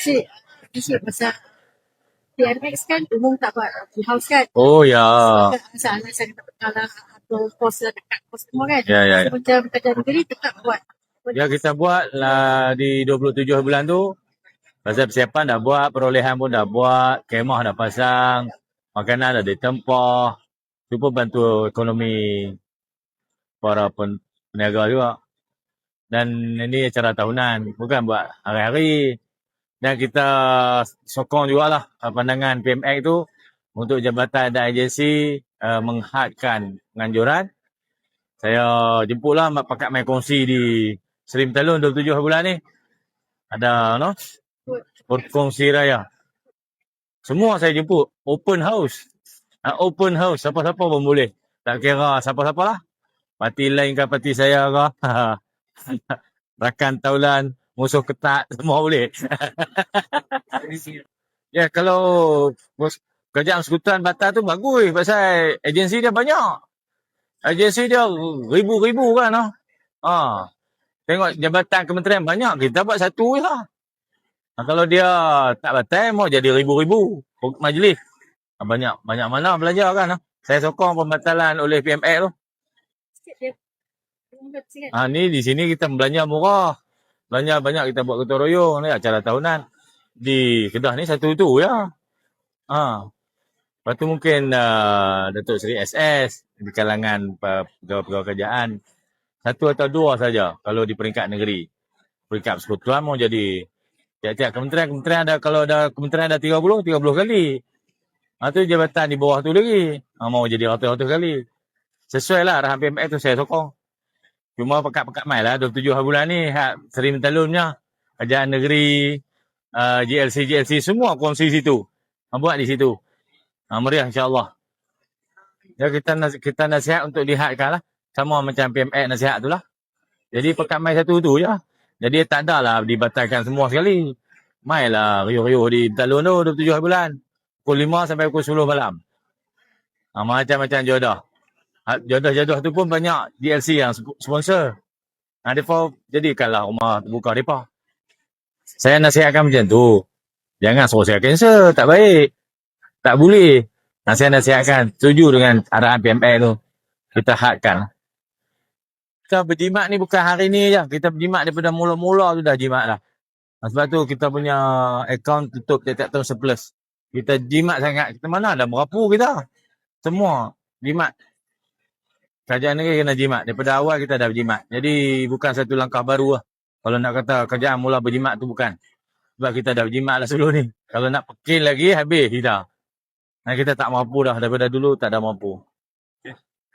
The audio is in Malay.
Cik pasal PMX kan umum tak buat house kan. Oh ya. Masalah saya tak pernah atau kos dekat kos semua kan. Ya. Macam kerja negeri tetap buat. Ya kita buat lah di 27 bulan tu. Pasal persiapan dah buat, perolehan pun dah buat, kemah dah pasang, makanan dah ditempah. Cuba bantu ekonomi para peniaga juga. Dan ini acara tahunan, bukan buat hari-hari. Dan kita sokong jugalah pandangan PMX tu untuk jabatan dan agensi menghadkan penganjuran. Saya jemputlah pakat main kongsi di Seri Mentalun 27 bulan ni. Ada kongsi raya. Semua saya jemput. Open house. Open house. Siapa-siapa pun boleh. Tak kira siapa-siapa lah. Parti lain ke parti saya ke. Rakan taulan, musuh ketat, semua boleh. Ya, kalau kerajaan Persekutuan Batam tu bagus. Pasal agensi dia banyak. Agensi dia ribu-ribu kan. Tengok jabatan kementerian banyak. Kita buat satu je lah. Kalau dia tak batal, mau jadi ribu-ribu majlis. Banyak mana belajar kan. Saya sokong pembatalan oleh PMX tu. Ni di sini kita belanja murah. Belanja banyak, kita buat gotong royong ni acara tahunan. Di Kedah ni satu tu ya. Lepas tu mungkin Datuk Seri SS di kalangan pegawai-pegawai kerajaan. Satu atau dua saja kalau di peringkat negeri. Peringkat persekutuan mau jadi tiap-tiap kementerian ada, kalau ada kementerian ada 30 kali. Tu jabatan di bawah tu lagi. Mau jadi ratus-ratus kali. Sesuai lah arahan PMX tu saya sokong. Cuma pekat-pekat mai lah 27 bulan ni Seri Mentalun punya kerajaan negeri, GLC semua kongsi situ. Buat di situ. Meriah insya-Allah. Ya kita nasihat untuk lihatkan lah. Sama macam PMX nasihat tu lah. Jadi pekat mai satu tu je. Jadi tak ada lah dibatalkan semua sekali. Mailah riuh-riuh di Mentalun tu 27 bulan. Pukul 5 sampai pukul 10 malam. Macam-macam jodoh. Jodoh-jodoh tu pun banyak GLC yang sponsor. Mereka jadikanlah rumah terbuka mereka. Saya nasihatkan macam tu. Jangan sosial cancer. Tak baik. Tak boleh. Saya nasihatkan. Setuju dengan arahan PMX tu. Kita hadkan. Kita berjimat ni bukan hari ni je. Kita berjimat daripada mula-mula tu dah jimat dah. Sebab tu kita punya akaun tutup tiap-tiap tahun surplus. Kita jimat sangat. Kita mana ada merapu kita. Semua jimat. Kerajaan negeri kena jimat. Daripada awal kita dah berjimat. Jadi bukan satu langkah baru lah. Kalau nak kata kerajaan mula berjimat tu bukan. Sebab kita dah berjimat lah sebelum ni. Kalau nak pekil lagi habis kita. Dan kita tak mampu dah. Daripada dulu tak ada mampu.